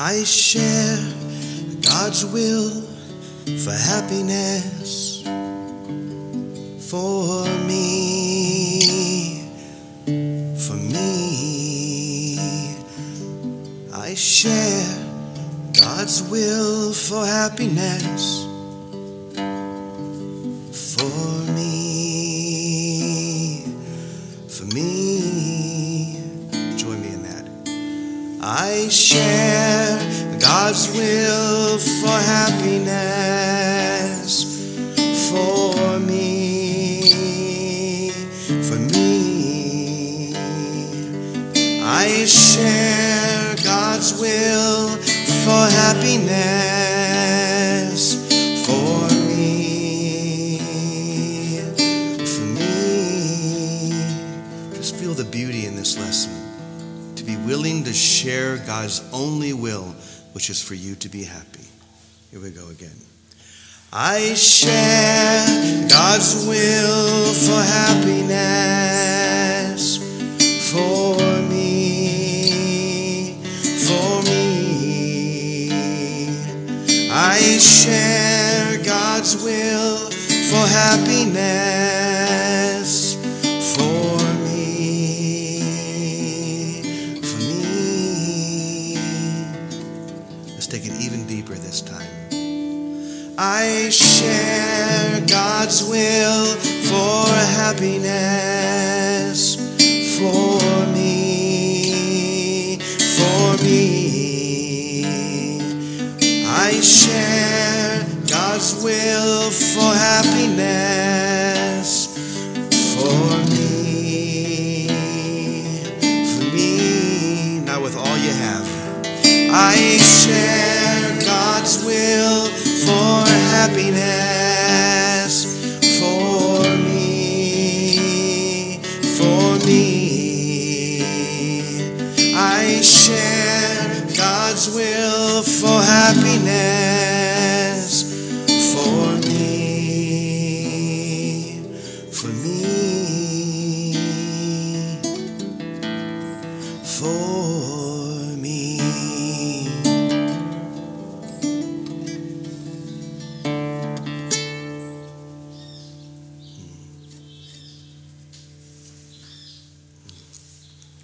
I share God's will for happiness for me, for me. I share God's will for happiness for me, for me. Join me in that. I share God's will for happiness for me, for me. I share God's will for happiness for me, for me. Just feel the beauty in this lesson. To be willing to share God's only will, which is for you to be happy. Here we go again. I share God's will for happiness for me, for me. I share God's will for happiness for me, for me. Let's take it even deeper this time. I share God's will for happiness for me, for me. I share God's will for happiness for me, for me. Now with all you have, I share God's will for happiness for me, for me. I share God's will for happiness for me, for me, for me.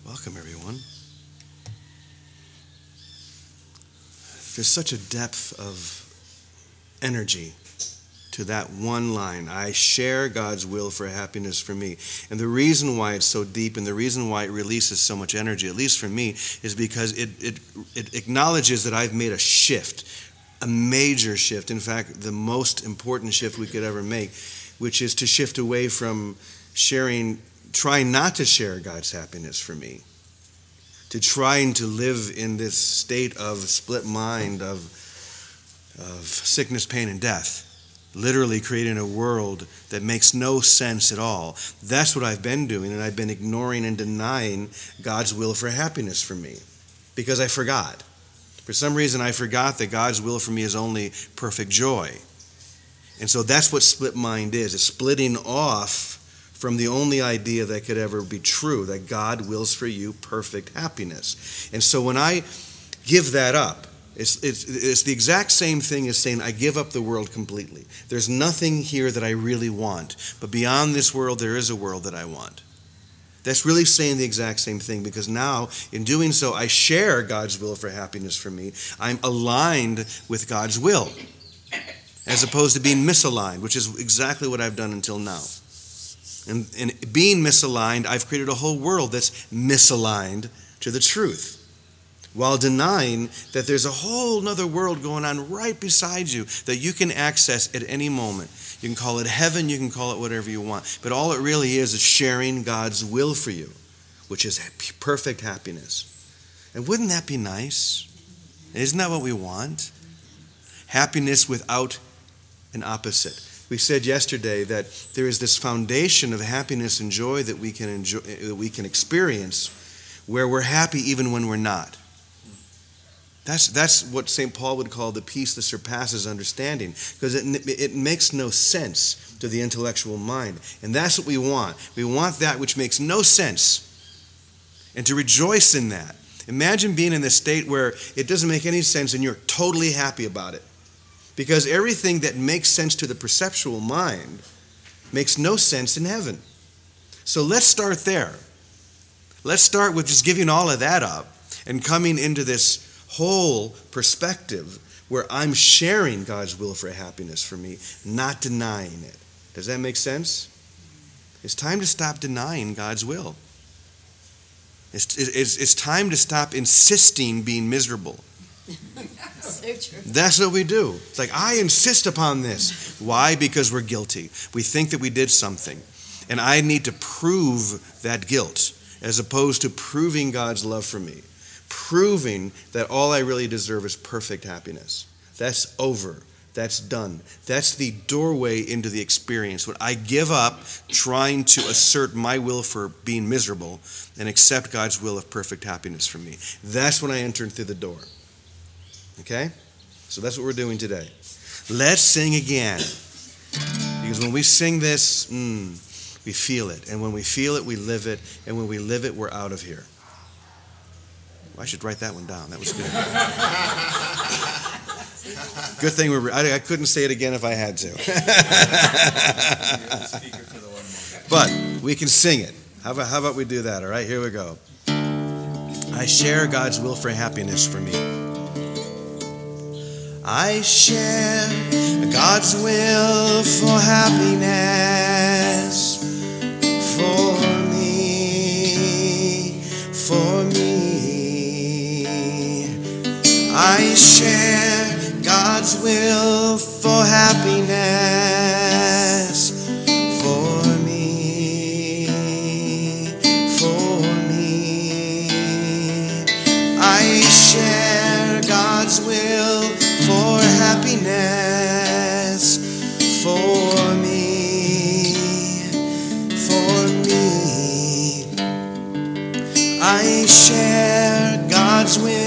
Welcome, everyone. There's such a depth of energy to that one line. I share God's will for happiness for me. And the reason why it's so deep and the reason why it releases so much energy, at least for me, is because it acknowledges that I've made a shift, a major shift. In fact, the most important shift we could ever make, which is to shift away from trying not to share God's happiness for me, to trying to live in this state of split mind of sickness, pain, and death, literally creating a world that makes no sense at all. That's what I've been doing, and I've been ignoring and denying God's will for happiness for me because I forgot. For some reason, I forgot that God's will for me is only perfect joy. And so that's what split mind is. It's splitting off from the only idea that could ever be true, that God wills for you perfect happiness. And so when I give that up, it's the exact same thing as saying I give up the world completely. There's nothing here that I really want, but beyond this world there is a world that I want. That's really saying the exact same thing, because now in doing so I share God's will for happiness for me. I'm aligned with God's will as opposed to being misaligned, which is exactly what I've done until now. And being misaligned, I've created a whole world that's misaligned to the truth, while denying that there's a whole other world going on right beside you that you can access at any moment. You can call it heaven, you can call it whatever you want, but all it really is sharing God's will for you, which is perfect happiness. And wouldn't that be nice? Isn't that what we want? Happiness without an opposite. We said yesterday that there is this foundation of happiness and joy that we can experience, where we're happy even when we're not. That's what St. Paul would call the peace that surpasses understanding, because it makes no sense to the intellectual mind. And that's what we want. We want that which makes no sense, and to rejoice in that. Imagine being in this state where it doesn't make any sense and you're totally happy about it. Because everything that makes sense to the perceptual mind makes no sense in heaven. So let's start there. Let's start with just giving all of that up and coming into this whole perspective where I'm sharing God's will for happiness for me, not denying it. Does that make sense? It's time to stop denying God's will. It's time to stop insisting being miserable. So true. That's what we do. It's like, I insist upon this. Why? Because we're guilty. We think that we did something. And I need to prove that guilt as opposed to proving God's love for me. Proving that all I really deserve is perfect happiness. That's over. That's done. That's the doorway into the experience. When I give up trying to assert my will for being miserable and accept God's will of perfect happiness for me. That's when I enter through the door. Okay? So that's what we're doing today. Let's sing again. Because when we sing this, we feel it. And when we feel it, we live it. And when we live it, we're out of here. Well, I should write that one down. That was good. Good thing I couldn't say it again if I had to. But we can sing it. How about we do that? All right, here we go. I share God's will for happiness for me. I share God's will for happiness for me, for me. I share God's will for happiness for me, for me. I share God's will for happiness for me, for me. I share God's will